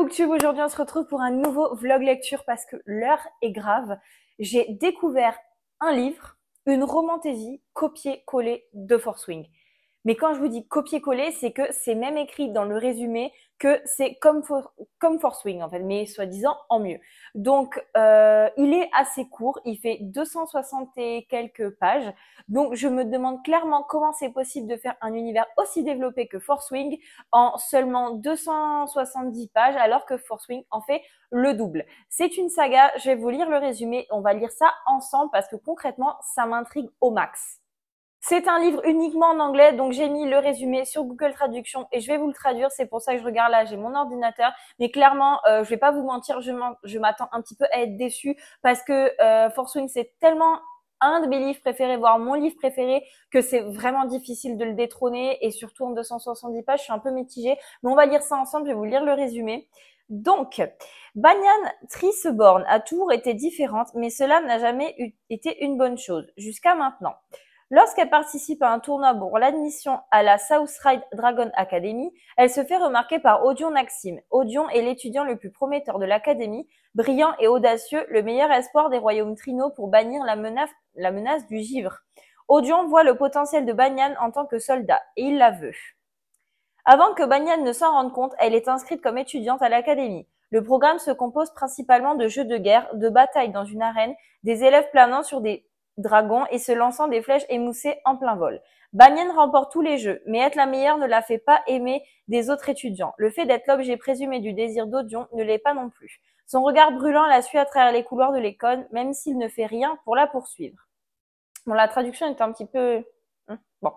Booktube, aujourd'hui on se retrouve pour un nouveau vlog lecture parce que l'heure est grave. J'ai découvert un livre, une romantaisie copier-coller de Force Wing. Mais quand je vous dis copier-coller, c'est que c'est même écrit dans le résumé que c'est comme Force Wing en fait, mais soi-disant en mieux. Donc il est assez court, il fait 260 et quelques pages. Donc je me demande clairement comment c'est possible de faire un univers aussi développé que Force Wing en seulement 270 pages alors que Force Wing en fait le double. C'est une saga, je vais vous lire le résumé, on va lire ça ensemble parce que concrètement ça m'intrigue au max. C'est un livre uniquement en anglais, donc j'ai mis le résumé sur Google Traduction et je vais vous le traduire. C'est pour ça que je regarde là, j'ai mon ordinateur. Mais clairement, je vais pas vous mentir, je m'attends un petit peu à être déçue parce que Force Wing, c'est tellement un de mes livres préférés, voire mon livre préféré, que c'est vraiment difficile de le détrôner. Et surtout en 270 pages, je suis un peu mitigée. Mais on va lire ça ensemble, je vais vous lire le résumé. Donc, Banyan Triseborn a toujours été différente, mais cela n'a jamais été une bonne chose, jusqu'à maintenant. Lorsqu'elle participe à un tournoi pour l'admission à la Southside Dragon Academy, elle se fait remarquer par Odion Naxim. Odion est l'étudiant le plus prometteur de l'académie, brillant et audacieux, le meilleur espoir des royaumes Trino pour bannir la menace du givre. Odion voit le potentiel de Banyan en tant que soldat, et il la veut. Avant que Banyan ne s'en rende compte, elle est inscrite comme étudiante à l'académie. Le programme se compose principalement de jeux de guerre, de batailles dans une arène, des élèves planant sur des dragons et se lançant des flèches émoussées en plein vol. Banyan remporte tous les jeux, mais être la meilleure ne la fait pas aimer des autres étudiants. Le fait d'être l'objet présumé du désir d'Odion ne l'est pas non plus. Son regard brûlant la suit à travers les couloirs de l'école, même s'il ne fait rien pour la poursuivre. Bon, la traduction est un petit peu... Bon.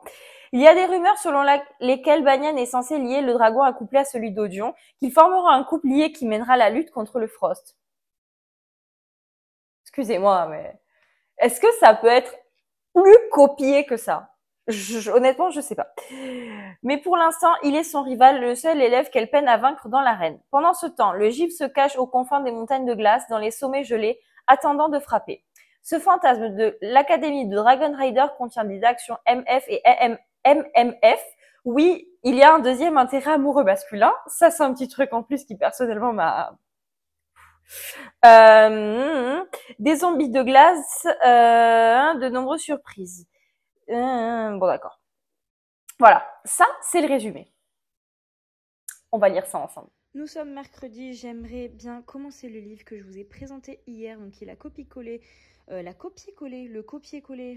Il y a des rumeurs selon lesquelles Banyan est censé lier le dragon accouplé à celui d'Odion, qu'ils formeront un couple lié qui mènera la lutte contre le Frost. Excusez-moi, mais... Est-ce que ça peut être plus copié que ça? Honnêtement, je sais pas. Mais pour l'instant, il est son rival, le seul élève qu'elle peine à vaincre dans l'arène. Pendant ce temps, le givre se cache aux confins des montagnes de glace, dans les sommets gelés, attendant de frapper. Ce fantasme de l'Académie de Dragon Rider contient des actions MF et MMF. Oui, il y a un deuxième intérêt amoureux masculin. Ça, c'est un petit truc en plus qui personnellement m'a... des zombies de glace, de nombreuses surprises. Bon, d'accord. Voilà, ça, c'est le résumé. On va lire ça ensemble. Nous sommes mercredi, j'aimerais bien commencer le livre que je vous ai présenté hier, donc qui est le copier-coller,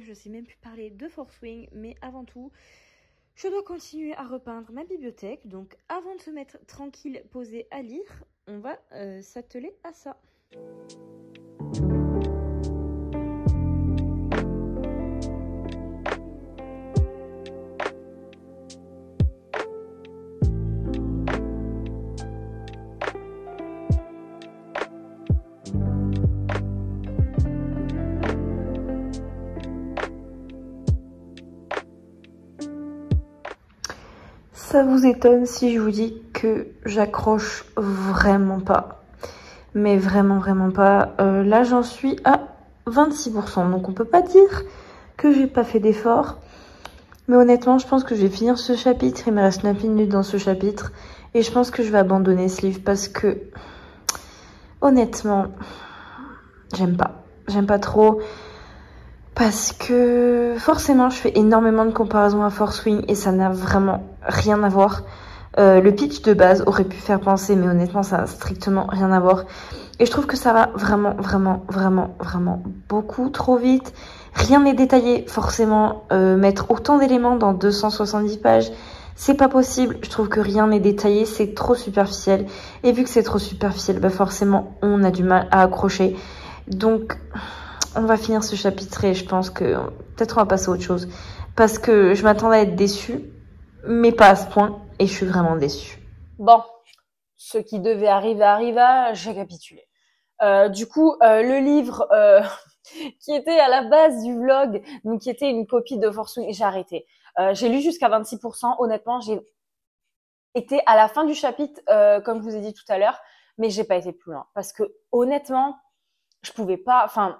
je sais même plus parler de Force Wing, mais avant tout, je dois continuer à repeindre ma bibliothèque, donc avant de se mettre tranquille, posé à lire, on va s'atteler à ça. Ça vous étonne si je vous dis que j'accroche vraiment pas. Mais vraiment pas. Là, j'en suis à 26%. Donc, on peut pas dire que j'ai pas fait d'effort. Mais honnêtement, je pense que je vais finir ce chapitre. Il me reste 9 minutes dans ce chapitre. Et je pense que je vais abandonner ce livre parce que, honnêtement, j'aime pas. J'aime pas trop. Parce que forcément, je fais énormément de comparaisons à Force Wing et ça n'a vraiment rien à voir. Le pitch de base aurait pu faire penser, mais honnêtement, ça n'a strictement rien à voir. Et je trouve que ça va vraiment beaucoup trop vite. Rien n'est détaillé, forcément. Mettre autant d'éléments dans 270 pages, c'est pas possible. Je trouve que rien n'est détaillé, c'est trop superficiel. Et vu que c'est trop superficiel, bah forcément, on a du mal à accrocher. Donc... on va finir ce chapitre et je pense que peut-être on va passer à autre chose. Parce que je m'attendais à être déçue, mais pas à ce point. Et je suis vraiment déçue. Bon, ce qui devait arriver arriva, j'ai capitulé. Du coup, le livre qui était à la base du vlog, donc qui était une copie de Force Wing, j'ai arrêté. J'ai lu jusqu'à 26%. Honnêtement, j'ai été à la fin du chapitre, comme je vous ai dit tout à l'heure, mais j'ai pas été plus loin. Parce que honnêtement, je pouvais pas... Enfin,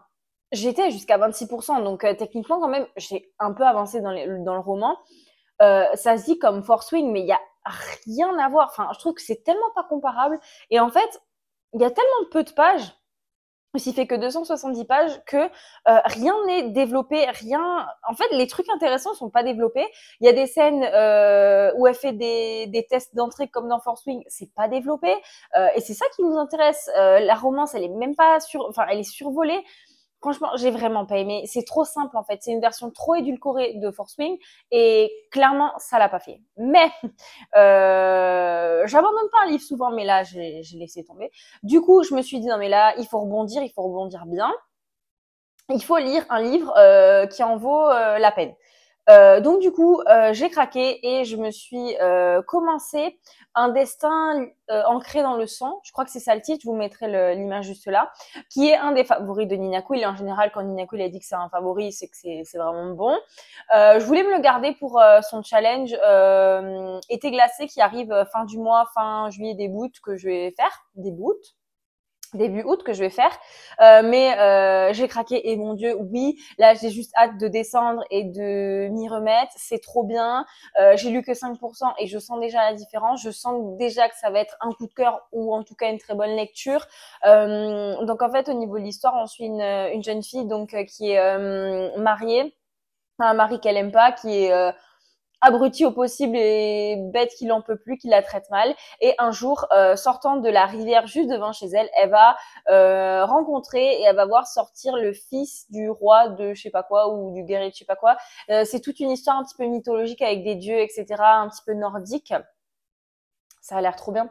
j'étais jusqu'à 26%, donc techniquement quand même, j'ai un peu avancé dans le roman. Ça se dit comme Force Wing, mais il y a rien à voir. Enfin, je trouve que c'est tellement pas comparable. Et en fait, il y a tellement peu de pages, s'il fait que 270 pages, que rien n'est développé, rien. En fait, les trucs intéressants sont pas développés. Il y a des scènes où elle fait des tests d'entrée comme dans Force Wing, c'est pas développé. Et c'est ça qui nous intéresse. La romance, elle est même pas enfin, elle est survolée. Franchement, j'ai vraiment pas aimé. C'est trop simple en fait. C'est une version trop édulcorée de Force Wing et clairement, ça l'a pas fait. Mais j'abandonne pas un livre souvent, mais là, j'ai laissé tomber. Du coup, je me suis dit non mais là, il faut rebondir bien. Il faut lire un livre qui en vaut la peine. Donc du coup, j'ai craqué et je me suis commencé un destin ancré dans le sang. Je crois que c'est ça le titre. Je vous mettrai l'image juste là, qui est un des favoris de Nina Kuil. Et en général, quand Nina Kuil a dit que c'est un favori, c'est que c'est vraiment bon. Je voulais me le garder pour son challenge été glacé qui arrive fin du mois, fin juillet, début août que je vais faire. Début août que je vais faire, mais j'ai craqué et mon Dieu, oui, là j'ai juste hâte de descendre et de m'y remettre, c'est trop bien. J'ai lu que 5% et je sens déjà la différence, je sens déjà que ça va être un coup de cœur ou en tout cas une très bonne lecture. Donc en fait au niveau de l'histoire, on suit une jeune fille donc qui est mariée à un mari qu'elle aime pas, qui est abruti au possible et bête qu'il en peut plus, qu'il la traite mal. Et un jour, sortant de la rivière juste devant chez elle, elle va rencontrer et elle va voir sortir le fils du roi de je sais pas quoi ou du guerrier de je sais pas quoi. C'est toute une histoire un petit peu mythologique avec des dieux, etc., un petit peu nordique. Ça a l'air trop bien.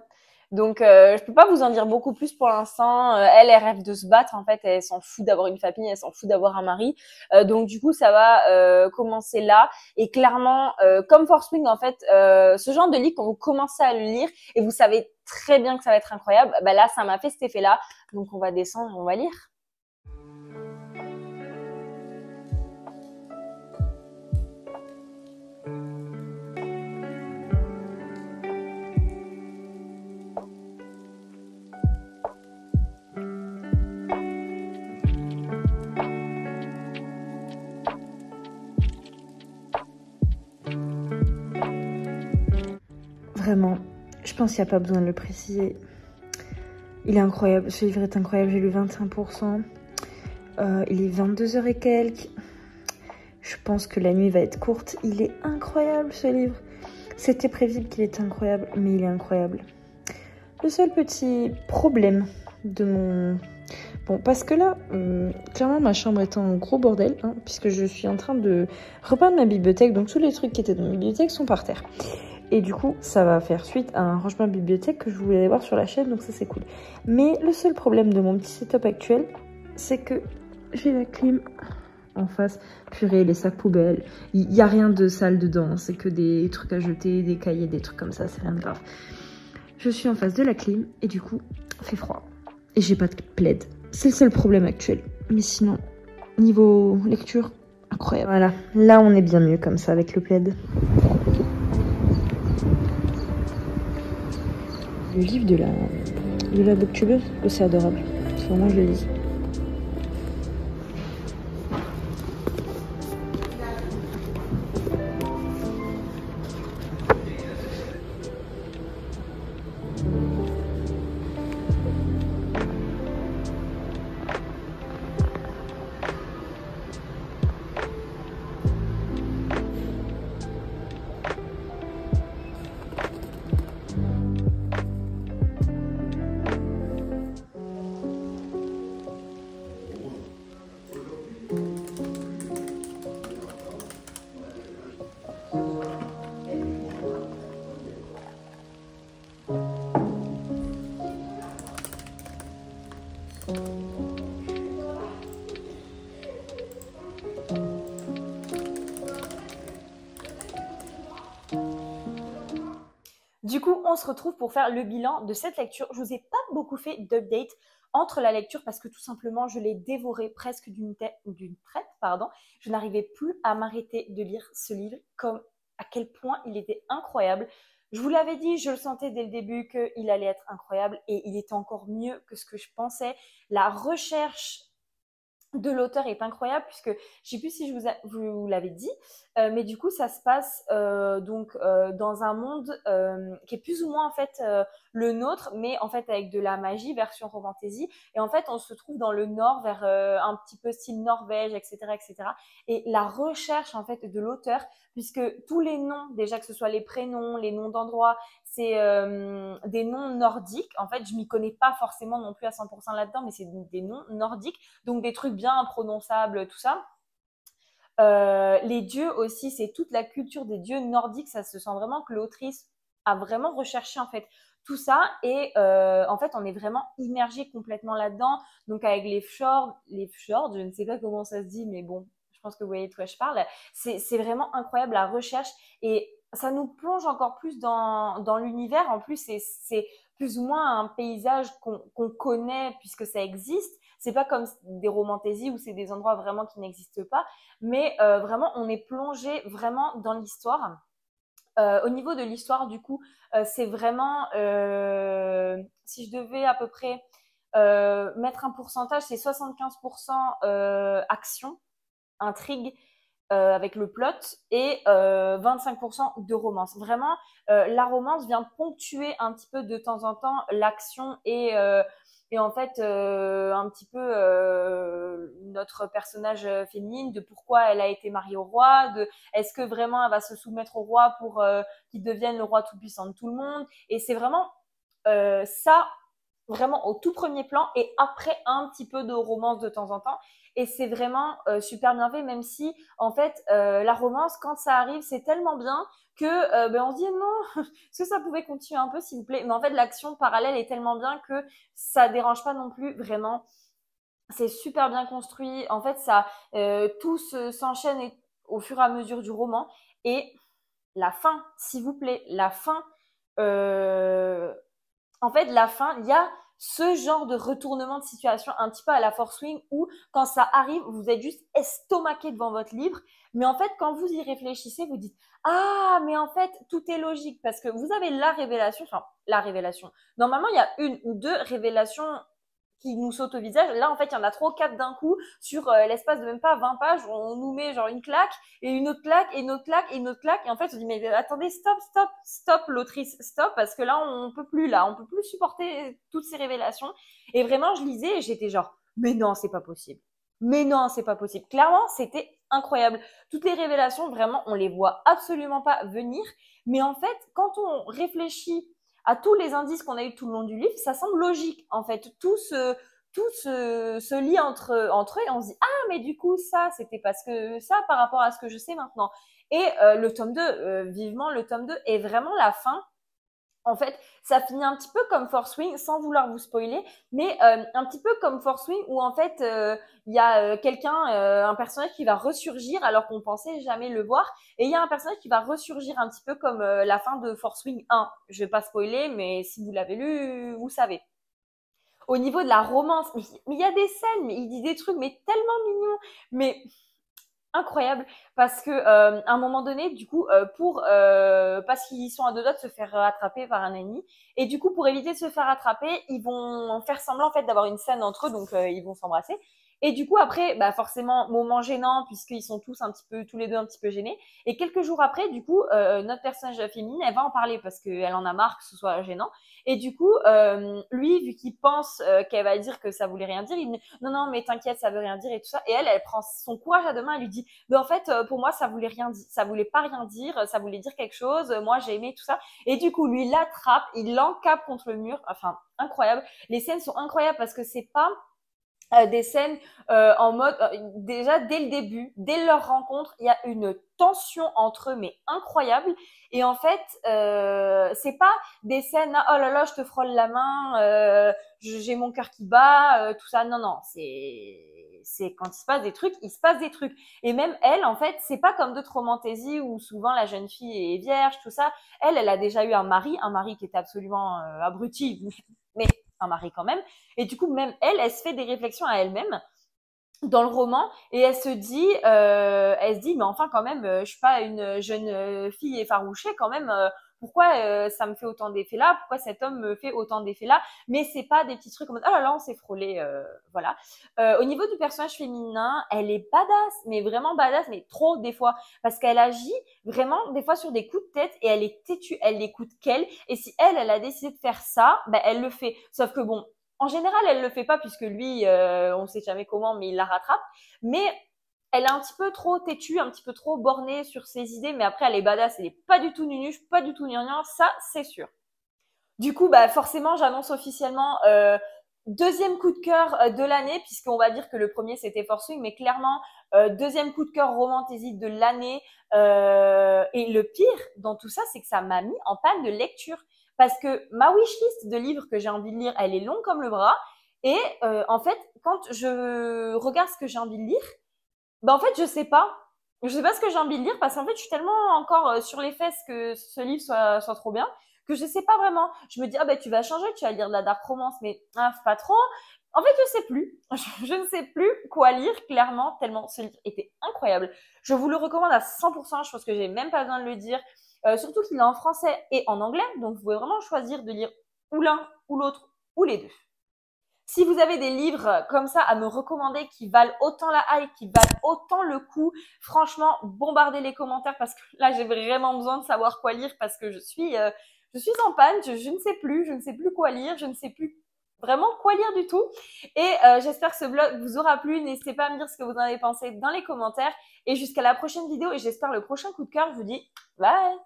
Donc, je peux pas vous en dire beaucoup plus pour l'instant. Elle rêve de se battre, en fait. Elle s'en fout d'avoir une famille, elle s'en fout d'avoir un mari. Donc, du coup, ça va commencer là. Et clairement, comme Force Wing, en fait, ce genre de livre, quand vous commencez à le lire et vous savez très bien que ça va être incroyable, bah là, ça m'a fait cet effet-là. Donc, on va descendre et on va lire. Vraiment, je pense qu'il n'y a pas besoin de le préciser. Il est incroyable, ce livre est incroyable, j'ai lu 25%. Il est 22h et quelques. Je pense que la nuit va être courte. Il est incroyable ce livre. C'était prévisible qu'il était incroyable, mais il est incroyable. Le seul petit problème de mon... Bon, parce que là, clairement, ma chambre est en gros bordel, hein, puisque je suis en train de repeindre ma bibliothèque, donc tous les trucs qui étaient dans ma bibliothèque sont par terre. Et du coup, ça va faire suite à un rangement de bibliothèque que je voulais aller voir sur la chaîne, donc ça c'est cool. Mais le seul problème de mon petit setup actuel, c'est que j'ai la clim en face. Purée, les sacs poubelles, il n'y a rien de sale dedans, c'est que des trucs à jeter, des cahiers, des trucs comme ça, c'est rien de grave. Je suis en face de la clim et du coup, il fait froid. Et j'ai pas de plaid. C'est le seul problème actuel. Mais sinon, niveau lecture, incroyable. Voilà, là on est bien mieux comme ça avec le plaid. Le livre de la booktubeuse, c'est adorable. C'est vraiment, je le lis. Du coup, on se retrouve pour faire le bilan de cette lecture. Je vous ai pas beaucoup fait d'update entre la lecture parce que tout simplement, je l'ai dévoré presque d'une traite, pardon. Je n'arrivais plus à m'arrêter de lire ce livre, comme à quel point il était incroyable. Je vous l'avais dit, je le sentais dès le début qu'il allait être incroyable et il était encore mieux que ce que je pensais. La recherche de l'auteur est incroyable puisque je sais plus si vous l'avez dit, mais du coup ça se passe dans un monde qui est plus ou moins en fait le nôtre, mais en fait avec de la magie version fantasy. Et en fait on se trouve dans le nord vers un petit peu style Norvège, etc., etc. Et la recherche en fait de l'auteur, puisque tous les noms, déjà que ce soit les prénoms, les noms d'endroits, c'est des noms nordiques. En fait, je m'y connais pas forcément non plus à 100% là-dedans, mais c'est des noms nordiques, donc des trucs bien imprononçables, tout ça. Les dieux aussi, c'est toute la culture des dieux nordiques. Ça se sent vraiment que l'autrice a vraiment recherché en fait tout ça et en fait on est vraiment immergé complètement là-dedans. Donc avec les fjords, je ne sais pas comment ça se dit, mais bon, je pense que vous voyez de quoi je parle. C'est vraiment incroyable la recherche et ça nous plonge encore plus dans l'univers. En plus, c'est plus ou moins un paysage qu'on connaît puisque ça existe. C'est pas comme des romantaisies où c'est des endroits vraiment qui n'existent pas, mais vraiment on est plongé vraiment dans l'histoire. Au niveau de l'histoire, du coup, c'est vraiment, si je devais à peu près mettre un pourcentage, c'est 75% action, intrigue, avec le plot et 25% de romance. Vraiment, la romance vient ponctuer un petit peu de temps en temps l'action et en fait un petit peu notre personnage féminine, de pourquoi elle a été mariée au roi, de est-ce que vraiment elle va se soumettre au roi pour qu'il devienne le roi tout-puissant de tout le monde. Et c'est vraiment ça, vraiment au tout premier plan, et après un petit peu de romance de temps en temps. Et c'est vraiment super bien fait, même si en fait la romance, quand ça arrive, c'est tellement bien que on se dit non, est-ce que ça pouvait continuer un peu s'il vous plaît. Mais en fait l'action parallèle est tellement bien que ça dérange pas non plus vraiment. C'est super bien construit. En fait ça tout s'enchaîne au fur et à mesure du roman. Et la fin, s'il vous plaît, la fin, euh, en fait, la fin, il y a ce genre de retournement de situation un petit peu à la Force Wing où quand ça arrive, vous êtes juste estomaqué devant votre livre. Mais en fait, quand vous y réfléchissez, vous dites, ah, mais en fait, tout est logique parce que vous avez la révélation, enfin, la révélation. Normalement, il y a une ou deux révélations qui nous sautent au visage. Là, en fait, il y en a 3 ou 4 d'un coup sur l'espace de même pas 20 pages. On nous met genre une claque et une autre claque et une autre claque et une autre claque. Et en fait, on dit, mais attendez, stop, l'autrice, stop, parce que là, on peut plus, on peut plus supporter toutes ces révélations. Et vraiment, je lisais et j'étais genre, mais non, c'est pas possible. Mais non, c'est pas possible. Clairement, c'était incroyable. Toutes les révélations, vraiment, on les voit absolument pas venir. Mais en fait, quand on réfléchit à tous les indices qu'on a eu tout le long du livre, ça semble logique. En fait, tout se lie entre eux et on se dit, ah, mais du coup, ça, c'était parce que ça par rapport à ce que je sais maintenant. Et le tome 2, vivement le tome 2, est vraiment la fin. En fait, ça finit un petit peu comme Force Wing, sans vouloir vous spoiler, mais un petit peu comme Force Wing où en fait il y a un personnage qui va ressurgir alors qu'on pensait jamais le voir, et il y a un personnage qui va ressurgir un petit peu comme la fin de Force Wing 1. Je vais pas spoiler, mais si vous l'avez lu, vous savez. Au niveau de la romance, mais il y a des scènes, mais il dit des trucs mais tellement mignons, mais incroyable, parce que à un moment donné, du coup, parce qu'ils sont à deux doigts de se faire attraper par un ennemi, et du coup, pour éviter de se faire attraper, ils vont faire semblant en fait d'avoir une scène entre eux, donc ils vont s'embrasser. Et du coup, après, bah forcément, moment gênant puisqu'ils sont tous les deux un petit peu gênés. Et quelques jours après, du coup, notre personnage féminine, elle va en parler parce qu'elle en a marre que ce soit gênant. Et du coup, lui, vu qu'il pense qu'elle va dire que ça voulait rien dire, il dit non, non, mais t'inquiète, ça veut rien dire et tout ça. Et elle prend son courage à deux mains, elle lui dit, mais en fait, pour moi, ça voulait rien dire, ça voulait pas rien dire, ça voulait dire quelque chose. Moi, j'ai aimé tout ça. Et du coup, lui, il l'attrape, il l'encape contre le mur. Enfin, incroyable. Les scènes sont incroyables parce que c'est pas des scènes en mode déjà dès le début, dès leur rencontre, il y a une tension entre eux mais incroyable. Et en fait c'est pas des scènes oh là là je te frôle la main, j'ai mon cœur qui bat, tout ça. Non, non, c'est quand il se passe des trucs, il se passe des trucs. Et même elle, en fait, c'est pas comme d'autres romantaisies où souvent la jeune fille est vierge, tout ça. Elle a déjà eu un mari qui était absolument abruti, mais un mari quand même. Et du coup, même elle se fait des réflexions à elle-même dans le roman, et elle se dit, mais enfin quand même, je suis pas une jeune fille effarouchée quand même. pourquoi ça me fait autant d'effets là, pourquoi cet homme me fait autant d'effets là, mais c'est pas des petits trucs comme oh là là on s'est frôlé, voilà. Au niveau du personnage féminin, elle est badass, mais vraiment badass, mais trop des fois, parce qu'elle agit vraiment des fois sur des coups de tête et elle est têtue, elle n'écoute qu'elle, et si elle a décidé de faire ça, ben elle le fait. Sauf que bon, en général elle le fait pas puisque lui, on sait jamais comment, mais il la rattrape, mais elle est un petit peu trop têtue, un petit peu trop bornée sur ses idées, mais après elle est badass, elle est pas du tout nunuche, pas du tout gnangnan, ça c'est sûr. Du coup, bah forcément, j'annonce officiellement deuxième coup de cœur de l'année, puisqu'on va dire que le premier c'était Force Wing, mais clairement deuxième coup de cœur romantasy de l'année. Et le pire dans tout ça, c'est que ça m'a mis en panne de lecture, parce que ma wishlist de livres que j'ai envie de lire, elle est longue comme le bras, et en fait, quand je regarde ce que j'ai envie de lire, bah en fait, je sais pas. Je sais pas ce que j'ai envie de lire parce qu'en fait, je suis tellement encore sur les fesses que ce livre soit trop bien que je sais pas vraiment. Je me dis, ah ben tu vas changer, tu vas lire de la dark romance, mais pas trop. En fait, je sais plus. Je ne sais plus quoi lire clairement tellement ce livre était incroyable. Je vous le recommande à 100%. Je pense que j'ai même pas besoin de le dire. Surtout qu'il est en français et en anglais, donc vous pouvez vraiment choisir de lire ou l'un ou l'autre ou les deux. Si vous avez des livres comme ça à me recommander qui valent autant la hype, qui valent autant le coup, franchement, bombardez les commentaires parce que là, j'ai vraiment besoin de savoir quoi lire parce que je suis en panne, je ne sais plus quoi lire, je ne sais plus vraiment quoi lire du tout. Et j'espère que ce vlog vous aura plu. N'hésitez pas à me dire ce que vous en avez pensé dans les commentaires. Et jusqu'à la prochaine vidéo et j'espère le prochain coup de cœur. Je vous dis bye!